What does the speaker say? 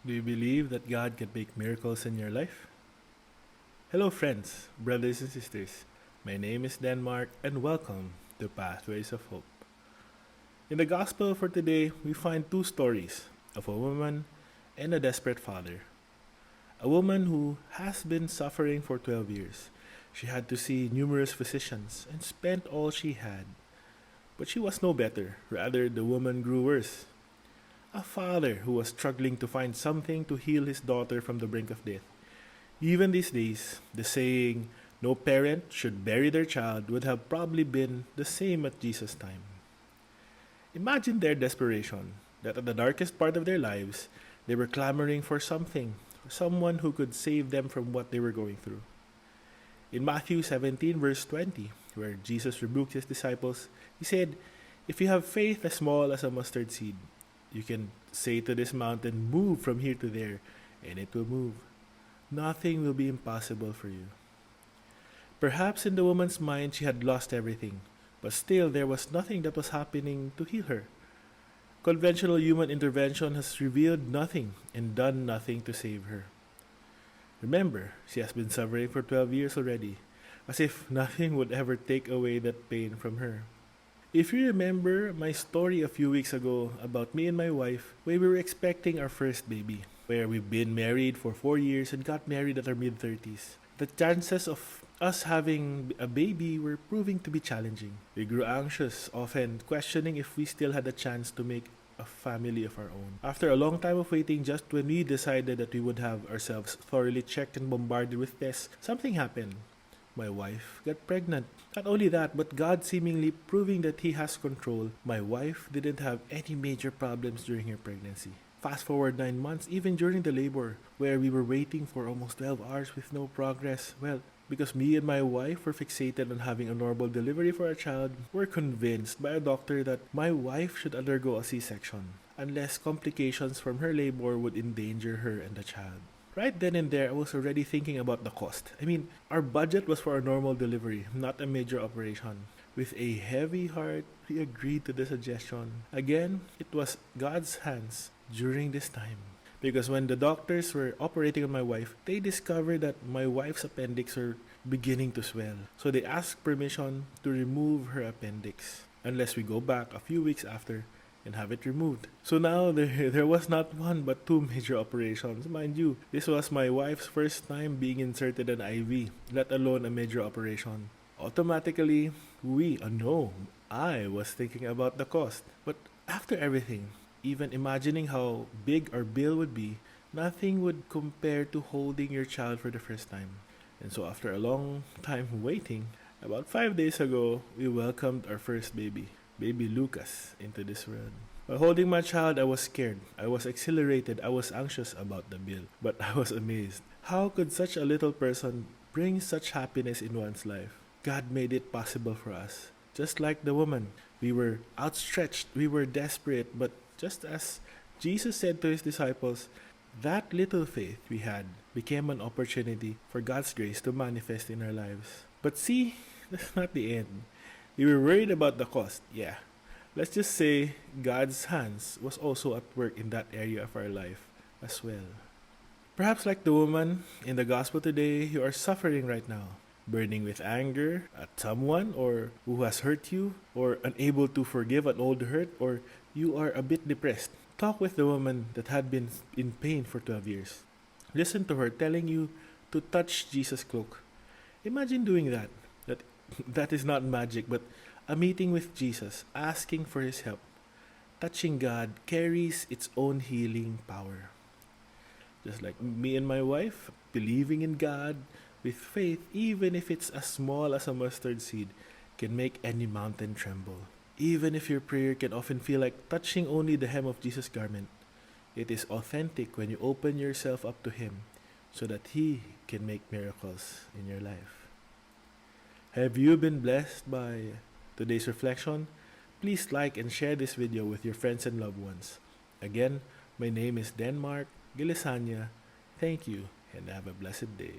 Do you believe that God can make miracles in your life? Hello, friends, brothers and sisters. My name is Denmark, and welcome to Pathways of Hope. In the Gospel for today, we find two stories of a woman and a desperate father. A woman who has been suffering for 12 years. She had to see numerous physicians and spent all she had. But she was no better. Rather, the woman grew worse. A father who was struggling to find something to heal his daughter from the brink of death. Even these days, the saying, no parent should bury their child would have probably been the same at Jesus' time. Imagine their desperation, that at the darkest part of their lives, they were clamoring for something, for someone who could save them from what they were going through. In Matthew 17 verse 20, where Jesus rebuked his disciples, he said, "If you have faith as small as a mustard seed, you can say to this mountain, move from here to there, and it will move. Nothing will be impossible for you." Perhaps in the woman's mind she had lost everything, but still there was nothing that was happening to heal her. Conventional human intervention has revealed nothing and done nothing to save her. Remember, she has been suffering for 12 years already, as if nothing would ever take away that pain from her. If you remember my story a few weeks ago about me and my wife, where we were expecting our first baby, where we've been married for 4 years and got married at our mid-30s, the chances of us having a baby were proving to be challenging. We grew anxious, often questioning if we still had a chance to make a family of our own. After a long time of waiting, just when we decided that we would have ourselves thoroughly checked and bombarded with tests, something happened. My wife got pregnant. Not only that, but God seemingly proving that He has control. My wife didn't have any major problems during her pregnancy. Fast forward 9 months, even during the labor, where we were waiting for almost 12 hours with no progress. Well, because me and my wife were fixated on having a normal delivery for our child, we're convinced by a doctor that my wife should undergo a C-section, unless complications from her labor would endanger her and the child. Right then and there, I was already thinking about the cost. Our budget was for a normal delivery, not a major operation. With a heavy heart, we agreed to the suggestion. Again, it was God's hands during this time. Because when the doctors were operating on my wife, they discovered that my wife's appendix were beginning to swell. So they asked permission to remove her appendix, unless we go back a few weeks after and have it removed. So now there was not one but two major operations. Mind you, this was my wife's first time being inserted an IV, let alone a major operation. Automatically, I was thinking about the cost. But after everything, even imagining how big our bill would be, nothing would compare to holding your child for the first time. And so after a long time waiting, about 5 days ago, we welcomed our first baby Lucas, into this world. While holding my child, I was scared. I was exhilarated. I was anxious about the bill. But I was amazed. How could such a little person bring such happiness in one's life? God made it possible for us. Just like the woman, we were outstretched. We were desperate. But just as Jesus said to His disciples, that little faith we had became an opportunity for God's grace to manifest in our lives. But see, that's not the end. We were worried about the cost, yeah. Let's just say God's hands was also at work in that area of our life as well. Perhaps like the woman in the gospel today, you are suffering right now, burning with anger at someone or who has hurt you, or unable to forgive an old hurt, or you are a bit depressed. Talk with the woman that had been in pain for 12 years. Listen to her telling you to touch Jesus' cloak. Imagine doing that. That is not magic, but a meeting with Jesus, asking for His help. Touching God carries its own healing power. Just like me and my wife, believing in God with faith, even if it's as small as a mustard seed, can make any mountain tremble. Even if your prayer can often feel like touching only the hem of Jesus' garment, it is authentic when you open yourself up to Him so that He can make miracles in your life. Have you been blessed by today's reflection? Please like and share this video with your friends and loved ones. Again, my name is Denmark Gilisanya. Thank you and have a blessed day.